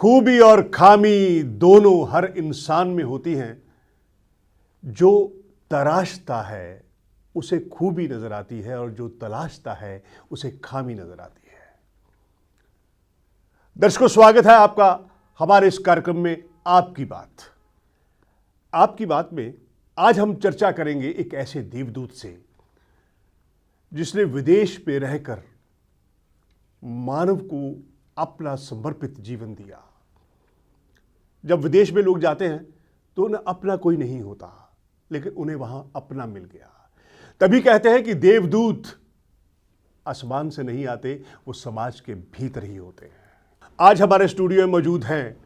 खूबी और खामी दोनों हर इंसान में होती हैं। जो तराशता है उसे खूबी नजर आती है और जो तलाशता है उसे खामी नजर आती है। दर्शकों, स्वागत है आपका हमारे इस कार्यक्रम में आपकी बात। आपकी बात में आज हम चर्चा करेंगे एक ऐसे देवदूत से जिसने विदेश पे रहकर मानव को अपना समर्पित जीवन दिया। जब विदेश में लोग जाते हैं तो उन्हें अपना कोई नहीं होता, लेकिन उन्हें वहां अपना मिल गया। तभी कहते हैं कि देवदूत आसमान से नहीं आते, वो समाज के भीतर ही होते हैं। आज हमारे स्टूडियो में मौजूद हैं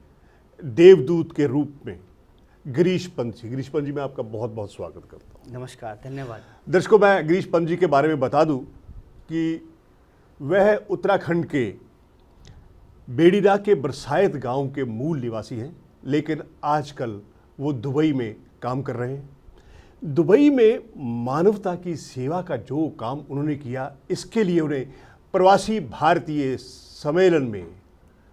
देवदूत के रूप में गिरीश पंत जी। गिरीश पंत जी, मैं आपका बहुत बहुत स्वागत करता हूँ। नमस्कार, धन्यवाद। दर्शकों, मैं गिरीश पंत जी के बारे में बता दूं कि वह उत्तराखंड के बेड़ीरा के बरसायत गांव के मूल निवासी हैं, लेकिन आजकल वो दुबई में काम कर रहे हैं। दुबई में मानवता की सेवा का जो काम उन्होंने किया, इसके लिए उन्हें प्रवासी भारतीय सम्मेलन में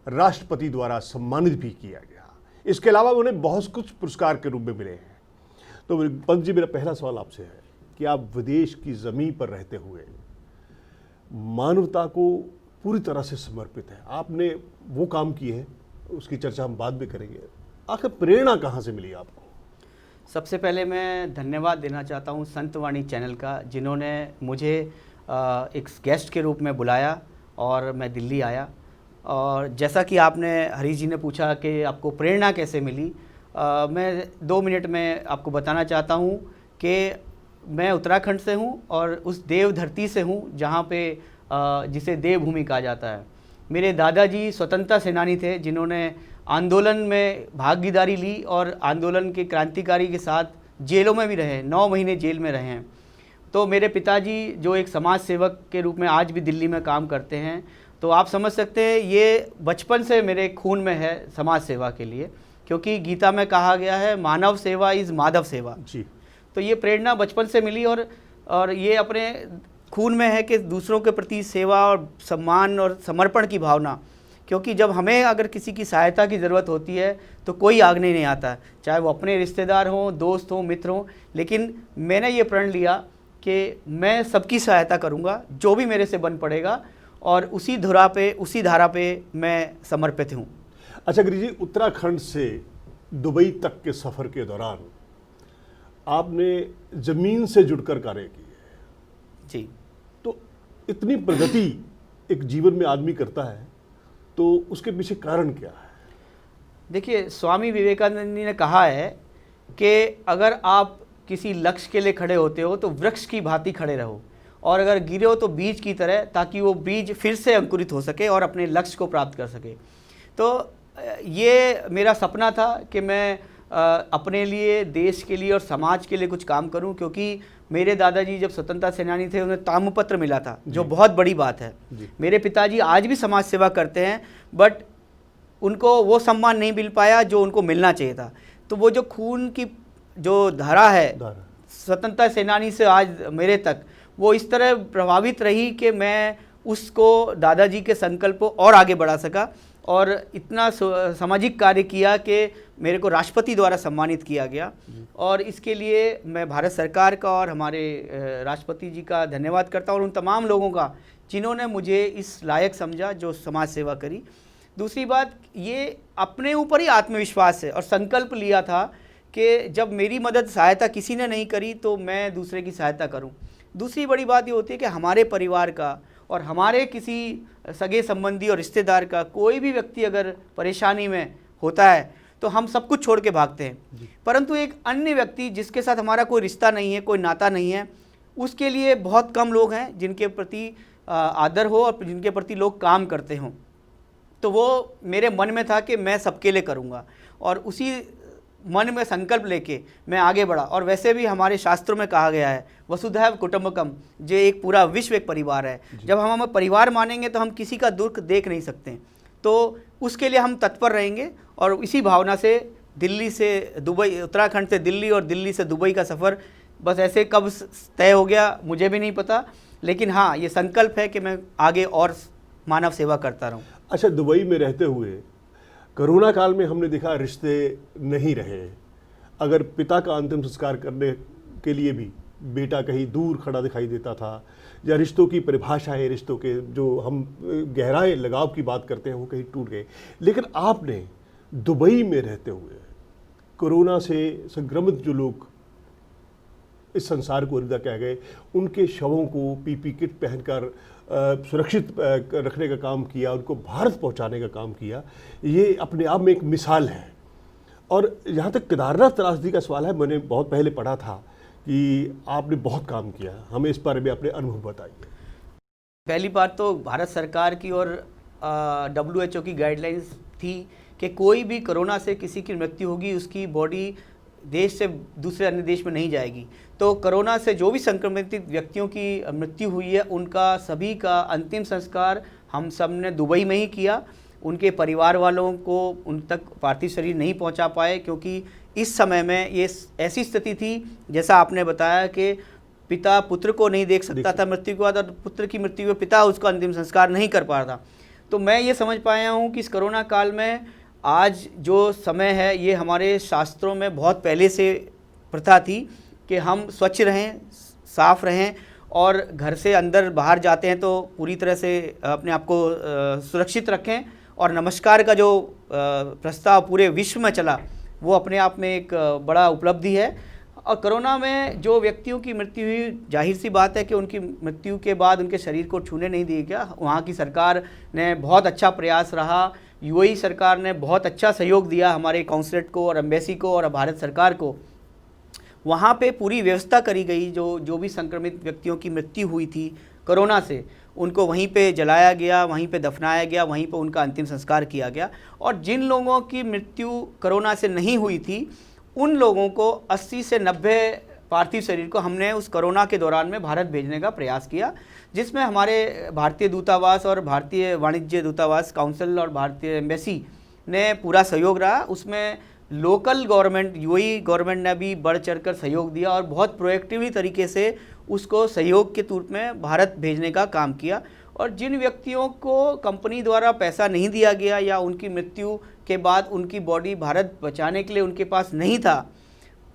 राष्ट्रपति द्वारा सम्मानित भी किया गया। इसके अलावा उन्हें बहुत कुछ पुरस्कार के रूप में मिले हैं। तो पंत जी, मेरा पहला सवाल आपसे है कि आप विदेश की ज़मीन पर रहते हुए मानवता को पूरी तरह से समर्पित है, आपने वो काम किए हैं, उसकी चर्चा हम बाद में करेंगे। आखिर प्रेरणा कहाँ से मिली आपको? सबसे पहले मैं धन्यवाद देना चाहता हूँ संतवाणी चैनल का, जिन्होंने मुझे एक गेस्ट के रूप में बुलाया और मैं दिल्ली आया। और जैसा कि आपने हरीश जी ने पूछा कि आपको प्रेरणा कैसे मिली, मैं 2 मिनट में आपको बताना चाहता हूँ कि मैं उत्तराखंड से हूँ और उस देव धरती से हूँ जहाँ पे जिसे देवभूमि कहा जाता है। मेरे दादाजी स्वतंत्रता सेनानी थे, जिन्होंने आंदोलन में भागीदारी ली और आंदोलन के क्रांतिकारी के साथ जेलों में भी रहे, 9 महीने जेल में रहे हैं। तो मेरे पिताजी जो एक समाज सेवक के रूप में आज भी दिल्ली में काम करते हैं, तो आप समझ सकते हैं ये बचपन से मेरे खून में है समाज सेवा के लिए, क्योंकि गीता में कहा गया है मानव सेवा इज़ माधव सेवा जी। तो ये प्रेरणा बचपन से मिली और ये अपने खून में है कि दूसरों के प्रति सेवा और सम्मान और समर्पण की भावना। क्योंकि जब हमें अगर किसी की सहायता की ज़रूरत होती है तो कोई आगे नहीं आता, चाहे वो अपने रिश्तेदार हों, दोस्त हों, मित्र हों। लेकिन मैंने ये प्रण लिया कि मैं सबकी सहायता करूँगा जो भी मेरे से बन पड़ेगा, और उसी धारा पे मैं समर्पित हूँ। अच्छा गिरीश जी, उत्तराखंड से दुबई तक के सफ़र के दौरान आपने ज़मीन से जुड़कर कार्य की है जी। तो इतनी प्रगति एक जीवन में आदमी करता है, तो उसके पीछे कारण क्या है? देखिए, स्वामी विवेकानंद जी ने कहा है कि अगर आप किसी लक्ष्य के लिए खड़े होते हो तो वृक्ष की भांति खड़े रहो, और अगर गिरे हो तो बीज की तरह, ताकि वो बीज फिर से अंकुरित हो सके और अपने लक्ष्य को प्राप्त कर सके। तो ये मेरा सपना था कि मैं अपने लिए, देश के लिए और समाज के लिए कुछ काम करूं, क्योंकि मेरे दादाजी जब स्वतंत्रता सेनानी थे उन्हें ताम्रपत्र मिला था, जो बहुत बड़ी बात है। मेरे पिताजी आज भी समाज सेवा करते हैं, बट उनको वो सम्मान नहीं मिल पाया जो उनको मिलना चाहिए था। तो वो जो खून की जो धारा है स्वतंत्रता सेनानी से आज मेरे तक, वो इस तरह प्रभावित रही कि मैं उसको, दादाजी के संकल्प को और आगे बढ़ा सका और इतना सामाजिक कार्य किया कि मेरे को राष्ट्रपति द्वारा सम्मानित किया गया। और इसके लिए मैं भारत सरकार का और हमारे राष्ट्रपति जी का धन्यवाद करता हूँ, और उन तमाम लोगों का जिन्होंने मुझे इस लायक समझा, जो समाज सेवा करी। दूसरी बात, ये अपने ऊपर ही आत्मविश्वास है और संकल्प लिया था कि जब मेरी मदद, सहायता किसी ने नहीं करी तो मैं दूसरे की सहायता करूँ। दूसरी बड़ी बात ये होती है कि हमारे परिवार का और हमारे किसी सगे संबंधी और रिश्तेदार का कोई भी व्यक्ति अगर परेशानी में होता है तो हम सब कुछ छोड़ के भागते हैं, परंतु एक अन्य व्यक्ति जिसके साथ हमारा कोई रिश्ता नहीं है, कोई नाता नहीं है, उसके लिए बहुत कम लोग हैं जिनके प्रति आदर हो और जिनके प्रति लोग काम करते हों। तो वो मेरे मन में था कि मैं सबके लिए करूँगा, और उसी मन में संकल्प लेके मैं आगे बढ़ा। और वैसे भी हमारे शास्त्रों में कहा गया है वसुधैव कुटुंबकम, जो एक पूरा विश्व एक परिवार है। जब हम हमें परिवार मानेंगे तो हम किसी का दुख देख नहीं सकते, तो उसके लिए हम तत्पर रहेंगे। और इसी भावना से दिल्ली से दुबई, उत्तराखंड से दिल्ली और दिल्ली से दुबई का सफ़र बस ऐसे कब तय हो गया मुझे भी नहीं पता, लेकिन हाँ, ये संकल्प है कि मैं आगे और मानव सेवा करता रहूँ। अच्छा, दुबई में रहते हुए कोरोना काल में हमने देखा रिश्ते नहीं रहे। अगर पिता का अंतिम संस्कार करने के लिए भी बेटा कहीं दूर खड़ा दिखाई देता था, या रिश्तों की परिभाषाएं, रिश्तों के जो हम गहराई लगाव की बात करते हैं वो कहीं टूट गए। लेकिन आपने दुबई में रहते हुए कोरोना से संक्रमित जो लोग इस संसार को अलविदा कह गए, उनके शवों को पीपी किट पहनकर सुरक्षित रखने का काम किया, उनको भारत पहुंचाने का काम किया। ये अपने आप में एक मिसाल है। और यहाँ तक केदारनाथ त्रासदी का सवाल है, मैंने बहुत पहले पढ़ा था कि आपने बहुत काम किया, हमें इस बारे में अपने अनुभव बताइए। पहली बात तो भारत सरकार की और WHO की गाइडलाइंस थी कि कोई भी कोरोना से किसी की मृत्यु होगी उसकी बॉडी देश से दूसरे अन्य देश में नहीं जाएगी। तो कोरोना से जो भी संक्रमित व्यक्तियों की मृत्यु हुई है उनका सभी का अंतिम संस्कार हम सब ने दुबई में ही किया। उनके परिवार वालों को उन तक पार्थिव शरीर नहीं पहुंचा पाए, क्योंकि इस समय में ये ऐसी स्थिति थी जैसा आपने बताया कि पिता पुत्र को नहीं देख सकता था मृत्यु के बाद, और पुत्र की मृत्यु में पिता उसका अंतिम संस्कार नहीं कर पा रहा था। तो मैं ये समझ पाया हूँ कि इस कोरोना काल में आज जो समय है ये हमारे शास्त्रों में बहुत पहले से प्रथा थी कि हम स्वच्छ रहें, साफ रहें, और घर से अंदर बाहर जाते हैं तो पूरी तरह से अपने आप को सुरक्षित रखें। और नमस्कार का जो प्रस्ताव पूरे विश्व में चला वो अपने आप में एक बड़ा उपलब्धि है। और कोरोना में जो व्यक्तियों की मृत्यु हुई, जाहिर सी बात है कि उनकी मृत्यु के बाद उनके शरीर को छूने नहीं दिया गया। वहाँ की सरकार ने बहुत अच्छा प्रयास रहा, UAE सरकार ने बहुत अच्छा सहयोग दिया हमारे कॉन्सुलेट को और एम्बेसी को और भारत सरकार को। वहाँ पे पूरी व्यवस्था करी गई, जो भी संक्रमित व्यक्तियों की मृत्यु हुई थी कोरोना से, उनको वहीं पे जलाया गया, वहीं पे दफनाया गया, वहीं पे उनका अंतिम संस्कार किया गया। और जिन लोगों की मृत्यु कोरोना से नहीं हुई थी उन लोगों को 80 से 90 पार्थिव शरीर को हमने उस कोरोना के दौरान में भारत भेजने का प्रयास किया, जिसमें हमारे भारतीय दूतावास और भारतीय वाणिज्य दूतावास काउंसिल और भारतीय एम्बेसी ने पूरा सहयोग रहा। उसमें लोकल गवर्नमेंट, UAE गवर्नमेंट ने भी बढ़ चढ़कर सहयोग दिया और बहुत प्रोएक्टिवली तरीके से उसको सहयोग के रूप में भारत भेजने का काम किया। और जिन व्यक्तियों को कंपनी द्वारा पैसा नहीं दिया गया या उनकी मृत्यु के बाद उनकी बॉडी भारत बचाने के लिए उनके पास नहीं था,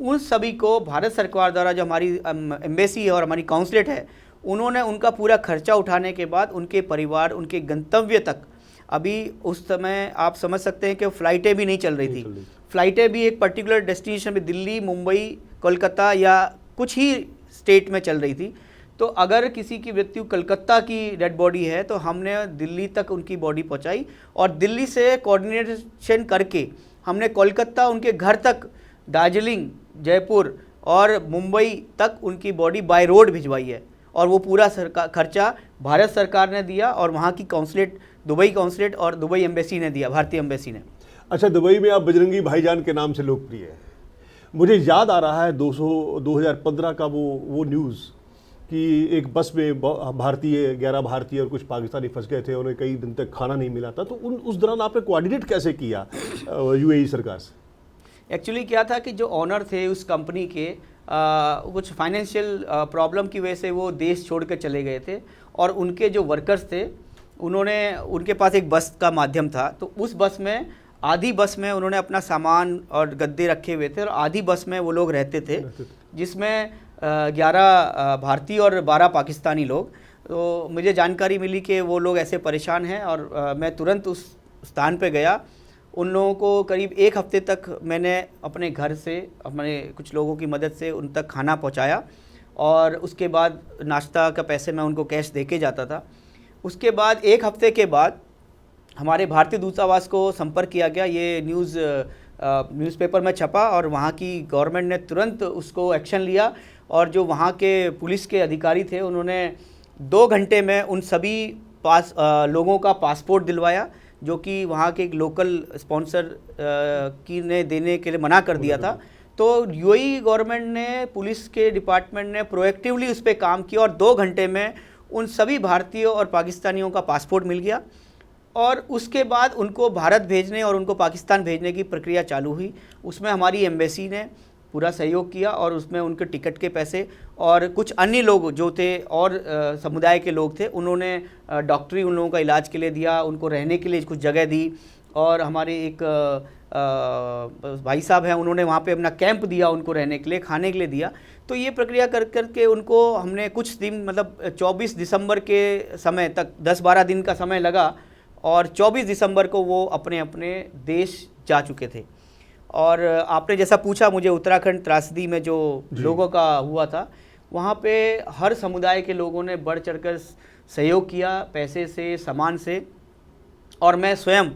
उन सभी को भारत सरकार द्वारा, जो हमारी एम्बेसी है और हमारी काउंसलेट है, उन्होंने उनका पूरा खर्चा उठाने के बाद उनके परिवार उनके गंतव्य तक, अभी उस समय आप समझ सकते हैं कि फ़्लाइटें भी नहीं चल रही थी। फ़्लाइटें भी एक पर्टिकुलर डेस्टिनेशन में दिल्ली, मुंबई, कोलकाता या कुछ ही स्टेट में चल रही थी। तो अगर किसी की मृत्यु कलकत्ता की डेड बॉडी है तो हमने दिल्ली तक उनकी बॉडी पहुंचाई, और दिल्ली से कोऑर्डिनेशन करके हमने कोलकाता उनके घर तक, दार्जिलिंग, जयपुर और मुंबई तक उनकी बॉडी बाय रोड भिजवाई है। और वो पूरा खर्चा भारत सरकार ने दिया और वहाँ की काउंसलेट, दुबई काउंसलेट और दुबई एम्बेसी ने दिया, भारतीय एम्बेसी ने। अच्छा, दुबई में आप बजरंगी भाईजान के नाम से लोकप्रिय है। मुझे याद आ रहा है 2015 का वो न्यूज़ कि एक बस में भारतीय 11 भारतीय और कुछ पाकिस्तानी फंस गए थे, उन्हें कई दिन तक खाना नहीं मिला था। तो उस दौरान आपने कोऑर्डिनेट कैसे किया UAE सरकार से? एक्चुअली क्या था कि जो ऑनर थे उस कंपनी के कुछ फाइनेंशियल प्रॉब्लम की वजह से वो देश छोड़ कर चले गए थे, और उनके जो वर्कर्स थे उनके पास एक बस का माध्यम था। तो उस बस में, आधी बस में उन्होंने अपना सामान और गद्दे रखे हुए थे और आधी बस में वो लोग रहते थे, जिसमें 11 भारतीय और 12 पाकिस्तानी लोग। तो मुझे जानकारी मिली कि वो लोग ऐसे परेशान हैं और मैं तुरंत उस स्थान पे गया। उन लोगों को करीब 1 हफ्ते तक मैंने अपने घर से, अपने कुछ लोगों की मदद से उन तक खाना पहुंचाया, और उसके बाद नाश्ता का पैसे मैं उनको कैश दे के जाता था। उसके बाद 1 हफ्ते के बाद हमारे भारतीय दूतावास को संपर्क किया गया, ये न्यूज़पेपर में छपा, और वहाँ की गवर्नमेंट ने तुरंत उसको एक्शन लिया। और जो वहाँ के पुलिस के अधिकारी थे उन्होंने 2 घंटे में उन सभी लोगों का पासपोर्ट दिलवाया, जो कि वहाँ के एक लोकल स्पॉन्सर की ने देने के लिए मना कर दिया था। तो UAE गवर्नमेंट ने, पुलिस के डिपार्टमेंट ने प्रोएक्टिवली उस पर काम किया और 2 घंटे में उन सभी भारतीयों और पाकिस्तानियों का पासपोर्ट मिल गया। और उसके बाद उनको भारत भेजने और उनको पाकिस्तान भेजने की प्रक्रिया चालू हुई। उसमें हमारी एम्बेसी ने पूरा सहयोग किया, और उसमें उनके टिकट के पैसे और कुछ अन्य लोग जो थे और समुदाय के लोग थे, उन्होंने डॉक्टरी उन लोगों का इलाज के लिए दिया, उनको रहने के लिए कुछ जगह दी, और हमारे एक भाई साहब हैं, उन्होंने वहाँ पे अपना कैंप दिया, उनको रहने के लिए, खाने के लिए दिया। तो ये प्रक्रिया कर करके उनको हमने कुछ दिन, मतलब 24 दिसंबर के समय तक 10-12 दिन का समय लगा, और 24 दिसंबर को वो अपने अपने देश जा चुके थे। और आपने जैसा पूछा मुझे, उत्तराखंड त्रासदी में जो लोगों का हुआ था, वहाँ पे हर समुदाय के लोगों ने बढ़ चढ़कर सहयोग किया, पैसे से, सामान से। और मैं स्वयं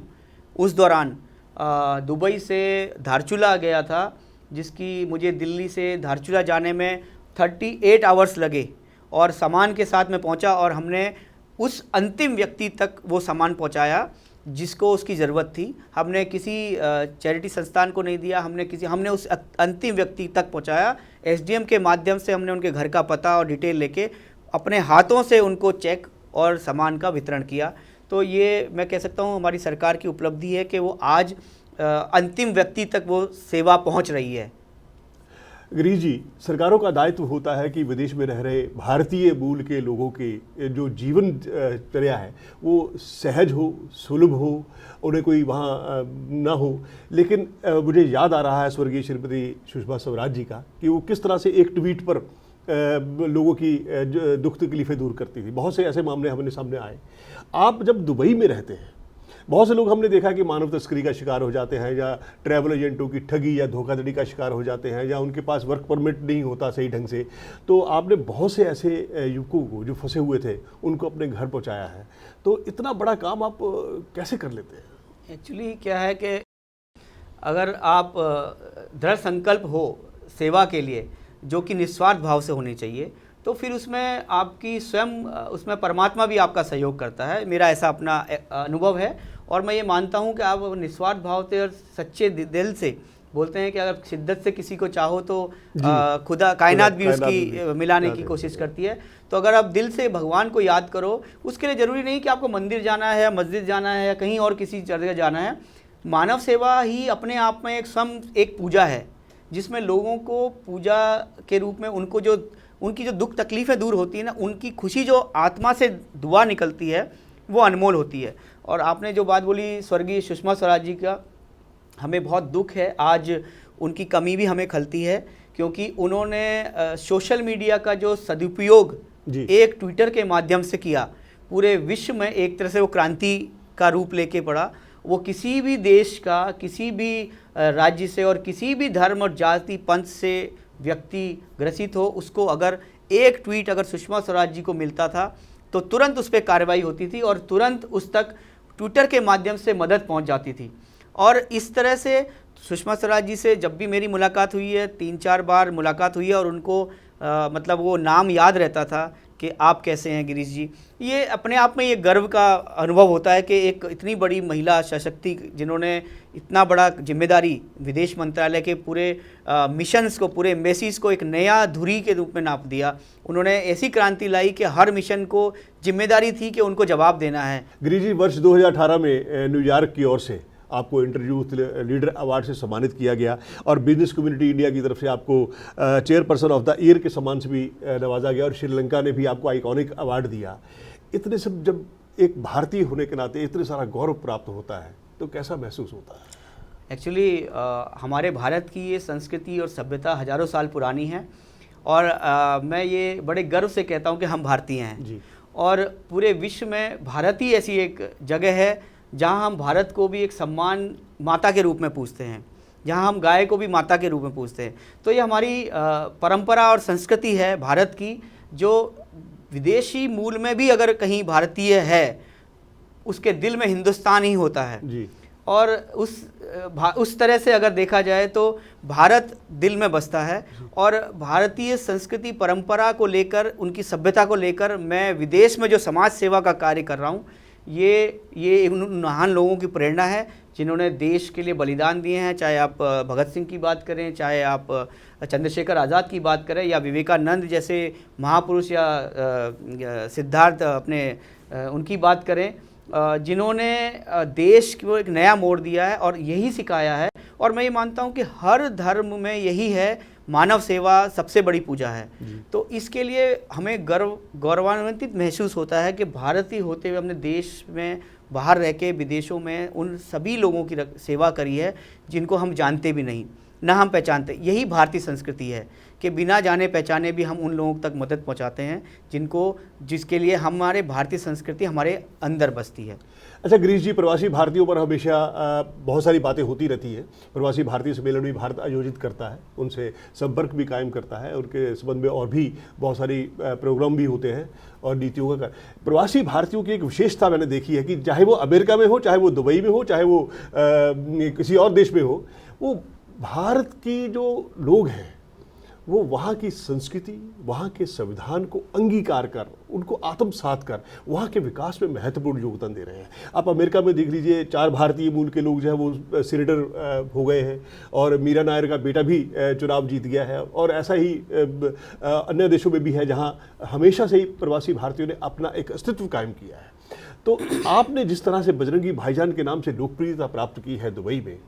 उस दौरान दुबई से धारचूला गया था, जिसकी मुझे दिल्ली से धारचूला जाने में 38 आवर्स लगे, और सामान के साथ में पहुंचा, और हमने उस अंतिम व्यक्ति तक वो सामान पहुंचाया जिसको उसकी ज़रूरत थी। हमने किसी चैरिटी संस्थान को नहीं दिया, हमने उस अंतिम व्यक्ति तक पहुंचाया। एसडीएम के माध्यम से हमने उनके घर का पता और डिटेल लेके अपने हाथों से उनको चेक और सामान का वितरण किया। तो ये मैं कह सकता हूँ हमारी सरकार की उपलब्धि है कि वो आज अंतिम व्यक्ति तक वो सेवा पहुँच रही है। गिरीश जी, सरकारों का दायित्व होता है कि विदेश में रह रहे भारतीय मूल के लोगों के जो जीवनचर्या है वो सहज हो, सुलभ हो, उन्हें कोई वहाँ ना हो। लेकिन मुझे याद आ रहा है स्वर्गीय श्रीमती सुषमा स्वराज जी का, कि वो किस तरह से एक ट्वीट पर लोगों की दुख तकलीफें दूर करती थी। बहुत से ऐसे मामले हमारे सामने आए। आप जब दुबई में रहते हैं, बहुत से लोग हमने देखा कि मानव तस्करी का शिकार हो जाते हैं, या ट्रैवल एजेंटों की ठगी या धोखाधड़ी का शिकार हो जाते हैं, या उनके पास वर्क परमिट नहीं होता सही ढंग से। तो आपने बहुत से ऐसे युवकों को जो फंसे हुए थे उनको अपने घर पहुंचाया है। तो इतना बड़ा काम आप कैसे कर लेते हैं? एक्चुअली क्या है कि अगर आप दृढ़ संकल्प हो सेवा के लिए, जो कि निस्वार्थ भाव से होनी चाहिए, तो फिर उसमें आपकी स्वयं, उसमें परमात्मा भी आपका सहयोग करता है। मेरा ऐसा अपना अनुभव है, और मैं ये मानता हूँ कि आप निस्वार्थ भाव से और सच्चे दिल से, बोलते हैं कि अगर शिद्दत से किसी को चाहो तो खुदा कायनात भी उसकी मिलाने की कोशिश करती है। तो अगर आप दिल से भगवान को याद करो, उसके लिए ज़रूरी नहीं कि आपको मंदिर जाना है या मस्जिद जाना है या कहीं और किसी जगह जाना है। मानव सेवा ही अपने आप में एक पूजा है, जिसमें लोगों को पूजा के रूप में उनकी जो दुख तकलीफ़ें दूर होती है ना, उनकी खुशी जो आत्मा से दुआ निकलती है, वो अनमोल होती है। और आपने जो बात बोली स्वर्गीय सुषमा स्वराज जी का, हमें बहुत दुख है, आज उनकी कमी भी हमें खलती है, क्योंकि उन्होंने सोशल मीडिया का जो सदुपयोग एक ट्विटर के माध्यम से किया, पूरे विश्व में एक तरह से वो क्रांति का रूप लेके पड़ा। वो किसी भी देश का, किसी भी राज्य से और किसी भी धर्म और जाति पंथ से व्यक्ति ग्रसित हो, उसको अगर एक ट्वीट अगर सुषमा स्वराज जी को मिलता था तो तुरंत उस पर कार्रवाई होती थी, और तुरंत उस तक ट्विटर के माध्यम से मदद पहुंच जाती थी। और इस तरह से सुषमा स्वराज जी से जब भी मेरी मुलाकात हुई है, 3-4 बार मुलाकात हुई है, और उनको मतलब वो नाम याद रहता था कि आप कैसे हैं गिरीश जी। ये अपने आप में ये गर्व का अनुभव होता है कि एक इतनी बड़ी महिला सशक्ति, जिन्होंने इतना बड़ा जिम्मेदारी विदेश मंत्रालय के पूरे मिशंस को, पूरे मैसेज को एक नया धुरी के रूप में नाप दिया। उन्होंने ऐसी क्रांति लाई कि हर मिशन को जिम्मेदारी थी कि उनको जवाब देना है। गिरीश जी, वर्ष 2018 में न्यूयॉर्क की ओर से आपको इंटरयूथ लीडर अवार्ड से सम्मानित किया गया, और बिजनेस कम्युनिटी इंडिया की तरफ से आपको चेयरपर्सन ऑफ द ईयर के सम्मान से भी नवाजा गया, और श्रीलंका ने भी आपको आइकॉनिक अवार्ड दिया। इतने सब जब एक भारतीय होने के नाते इतने सारा गौरव प्राप्त होता है, तो कैसा महसूस होता है? एक्चुअली हमारे भारत की ये संस्कृति और सभ्यता हज़ारों साल पुरानी है, और मैं ये बड़े गर्व से कहता हूँ कि हम भारतीय हैं जी। और पूरे विश्व में भारत ही ऐसी एक जगह है जहाँ हम भारत को भी एक सम्मान माता के रूप में पूजते हैं, जहाँ हम गाय को भी माता के रूप में पूजते हैं। तो ये हमारी परंपरा और संस्कृति है भारत की, जो विदेशी मूल में भी अगर कहीं भारतीय है, उसके दिल में हिंदुस्तान ही होता है जी। और उस तरह से अगर देखा जाए तो भारत दिल में बसता है। और भारतीय संस्कृति परंपरा को लेकर, उनकी सभ्यता को लेकर मैं विदेश में जो समाज सेवा का कार्य कर रहा हूँ, ये उन महान लोगों की प्रेरणा है जिन्होंने देश के लिए बलिदान दिए हैं। चाहे आप भगत सिंह की बात करें, चाहे आप चंद्रशेखर आज़ाद की बात करें, या विवेकानंद जैसे महापुरुष, या सिद्धार्थ उनकी बात करें, जिन्होंने देश को एक नया मोड़ दिया है और यही सिखाया है। और मैं ये मानता हूँ कि हर धर्म में यही है, मानव सेवा सबसे बड़ी पूजा है। तो इसके लिए हमें गौरवान्वित महसूस होता है कि भारतीय होते हुए अपने देश में बाहर रह के विदेशों में उन सभी लोगों की सेवा करी है जिनको हम जानते भी नहीं, ना हम पहचानते। यही भारतीय संस्कृति है कि बिना जाने पहचाने भी हम उन लोगों तक मदद पहुंचाते हैं जिसके लिए हमारे भारतीय संस्कृति हमारे अंदर बसती है। अच्छा गिरीश जी, प्रवासी भारतीयों पर हमेशा बहुत सारी बातें होती रहती है। प्रवासी भारतीय सम्मेलन भी भारत आयोजित करता है, उनसे संपर्क भी कायम करता है, उनके संबंध में और भी बहुत सारी प्रोग्राम भी होते हैं और नीतियों का। प्रवासी भारतीयों की एक विशेषता मैंने देखी है कि चाहे वो अमेरिका में हो, चाहे वो दुबई में हो, चाहे वो किसी और देश में हो, वो भारत की जो लोग हैं वो वहाँ की संस्कृति, वहाँ के संविधान को अंगीकार कर, उनको आत्मसात कर वहाँ के विकास में महत्वपूर्ण योगदान दे रहे हैं। आप अमेरिका में देख लीजिए, 4 भारतीय मूल के लोग जो है वो सीनेटर हो गए हैं और मीरा नायर का बेटा भी चुनाव जीत गया है, और ऐसा ही अन्य देशों में भी है जहाँ हमेशा से ही प्रवासी भारतीयों ने अपना एक अस्तित्व कायम किया है। तो आपने जिस तरह से बजरंगी भाईजान के नाम से लोकप्रियता प्राप्त की है दुबई में,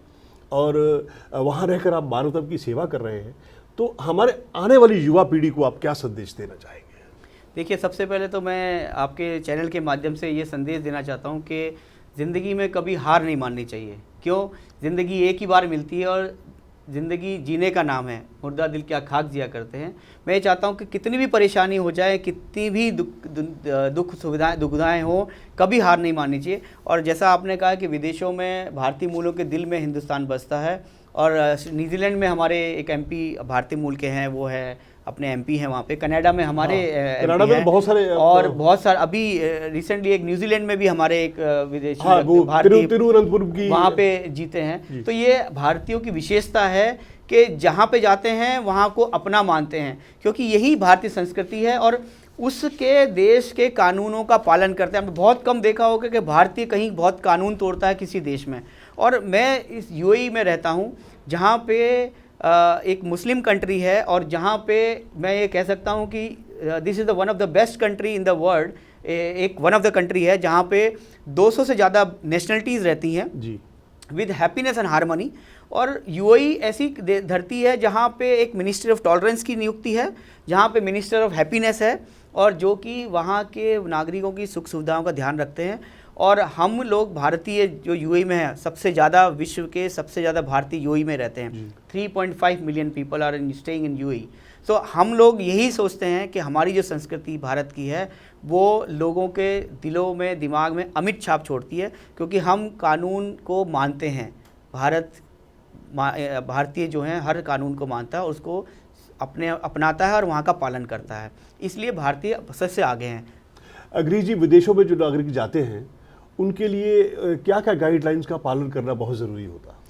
और वहाँ रहकर आप मानवता की सेवा कर रहे हैं, तो हमारे आने वाली युवा पीढ़ी को आप क्या संदेश देना चाहेंगे? देखिए, सबसे पहले तो मैं आपके चैनल के माध्यम से ये संदेश देना चाहता हूँ कि ज़िंदगी में कभी हार नहीं माननी चाहिए। क्यों? ज़िंदगी एक ही बार मिलती है और ज़िंदगी जीने का नाम है, मुर्दा दिल क्या खाक जिया करते हैं। मैं ये चाहता हूँ कि कितनी भी परेशानी हो जाए, कितनी भी दुविधाएँ हो, कभी हार नहीं माननी चाहिए। और जैसा आपने कहा कि विदेशों में भारतीय मूलों के दिल में हिंदुस्तान बसता है, और न्यूजीलैंड में हमारे एक एमपी भारतीय मूल के हैं, वो है अपने एमपी हैं वहाँ पे। कनाडा में हमारे कनाडा में बहुत सारे, और बहुत सारे अभी रिसेंटली एक न्यूजीलैंड में भी हमारे एक विदेशी भारतीय तिरुवनंतपुरम की वहाँ पे जीते हैं। तो ये भारतीयों की विशेषता है कि जहाँ पे जाते हैं वहाँ को अपना मानते हैं, क्योंकि यही भारतीय संस्कृति है और उसके देश के कानूनों का पालन करते हैं। हमने बहुत कम देखा होगा कि भारतीय कहीं बहुत कानून तोड़ता है किसी देश में। और मैं इस यूएई में रहता हूँ जहाँ पे एक मुस्लिम कंट्री है, और जहाँ पे मैं ये कह सकता हूँ कि this is the one of the best country in the world. एक वन ऑफ द कंट्री है जहाँ पे 200 से ज़्यादा नेशनलिटीज़ रहती हैं जी, विद हैप्पीनेस एंड हारमोनी। और यूएई ऐसी धरती है जहाँ पे एक मिनिस्ट्री ऑफ टॉलरेंस की नियुक्ति है, जहाँ पे मिनिस्टर ऑफ हैप्पीनेस है, और जो कि वहाँ के नागरिकों की सुख सुविधाओं का ध्यान रखते हैं। और हम लोग भारतीय जो यूएई में है, सबसे ज़्यादा विश्व के सबसे ज़्यादा भारतीय यूएई में रहते हैं। 3.5 million people are staying in UAE. तो हम लोग यही सोचते हैं कि हमारी जो संस्कृति भारत की है वो लोगों के दिलों में, दिमाग में अमिट छाप छोड़ती है, क्योंकि हम कानून को मानते हैं। भारतीय जो हैं हर कानून को मानता है, उसको अपनाता है और वहाँ का पालन करता है, इसलिए भारतीय सबसे आगे हैं। गिरीश जी, विदेशों में जो नागरिक जाते हैं उनके लिए क्या क्या गाइडलाइंस का पालन करना बहुत ज़रूरी होता है?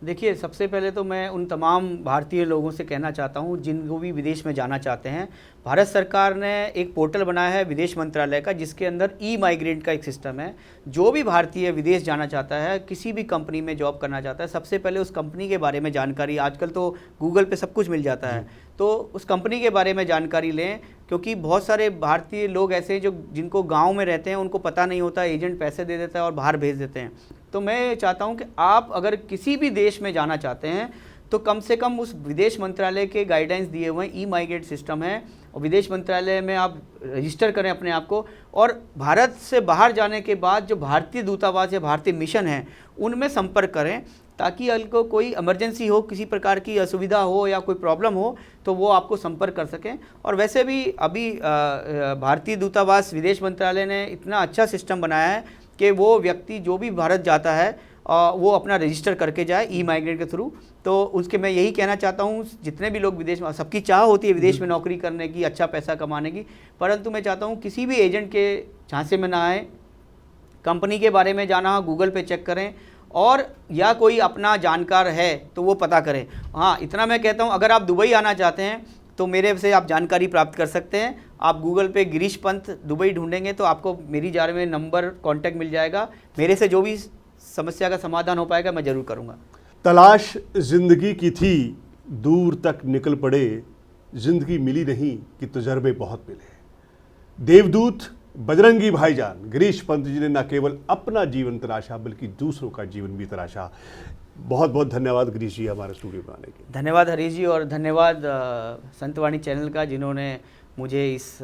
देखिए, सबसे पहले तो मैं उन तमाम भारतीय लोगों से कहना चाहता हूं जिनको भी विदेश में जाना चाहते हैं, भारत सरकार ने एक पोर्टल बनाया है विदेश मंत्रालय का, जिसके अंदर ई माइग्रेंट का एक सिस्टम है। जो भी भारतीय विदेश जाना चाहता है, किसी भी कंपनी में जॉब करना चाहता है, सबसे पहले उस कंपनी के बारे में जानकारी, आजकल तो गूगल पे सब कुछ मिल जाता है, तो उस कंपनी के बारे में जानकारी लें, क्योंकि बहुत सारे भारतीय लोग ऐसे हैं जो जिनको गाँव में रहते हैं, उनको पता नहीं होता, एजेंट पैसे दे देता है और बाहर भेज देते हैं। तो मैं चाहता हूं कि आप अगर किसी भी देश में जाना चाहते हैं तो कम से कम उस विदेश मंत्रालय के गाइडेंस दिए हुए ई माइग्रेट सिस्टम है, और विदेश मंत्रालय में आप रजिस्टर करें अपने आप को। और भारत से बाहर जाने के बाद जो भारतीय दूतावास या भारतीय मिशन है उनमें संपर्क करें, ताकि आपको कोई इमरजेंसी हो, किसी प्रकार की असुविधा हो या कोई प्रॉब्लम हो तो वो आपको संपर्क कर सकें। और वैसे भी अभी भारतीय दूतावास विदेश मंत्रालय ने इतना अच्छा सिस्टम बनाया है कि वो व्यक्ति जो भी भारत जाता है वो अपना रजिस्टर करके जाए ई माइग्रेट के थ्रू। तो उसके मैं यही कहना चाहता हूँ, जितने भी लोग विदेश में, सबकी चाह होती है विदेश में नौकरी करने की, अच्छा पैसा कमाने की, परंतु मैं चाहता हूँ किसी भी एजेंट के झांसे में ना आए। कंपनी के बारे में जाना हो गूगल पे चेक करें, और या कोई अपना जानकार है तो वो पता करें। हाँ, इतना मैं कहता हूँ, अगर आप दुबई आना चाहते हैं तो मेरे से आप जानकारी प्राप्त कर सकते हैं। आप गूगल पे गिरीश पंत दुबई ढूंढेंगे तो आपको मेरी जार में नंबर कांटेक्ट मिल जाएगा। मेरे से जो भी समस्या का समाधान हो पाएगा मैं ज़रूर करूँगा। तलाश जिंदगी की थी, दूर तक निकल पड़े, जिंदगी मिली नहीं कि तजर्बे बहुत मिले। देवदूत बजरंगी भाईजान गिरीश पंत जी ने न केवल अपना जीवन तराशा बल्कि दूसरों का जीवन भी तराशा। बहुत बहुत धन्यवाद गिरीश जी हमारे स्टूडियो में आने के। धन्यवाद हरीश जी, और धन्यवाद संतवाणी चैनल का, जिन्होंने मुझे इस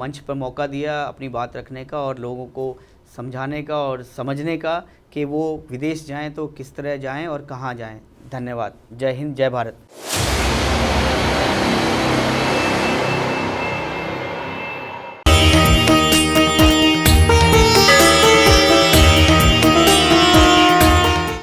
मंच पर मौका दिया अपनी बात रखने का और लोगों को समझाने का और समझने का कि वो विदेश जाएं तो किस तरह जाएं और कहाँ जाएं। धन्यवाद। जय हिंद, जय भारत।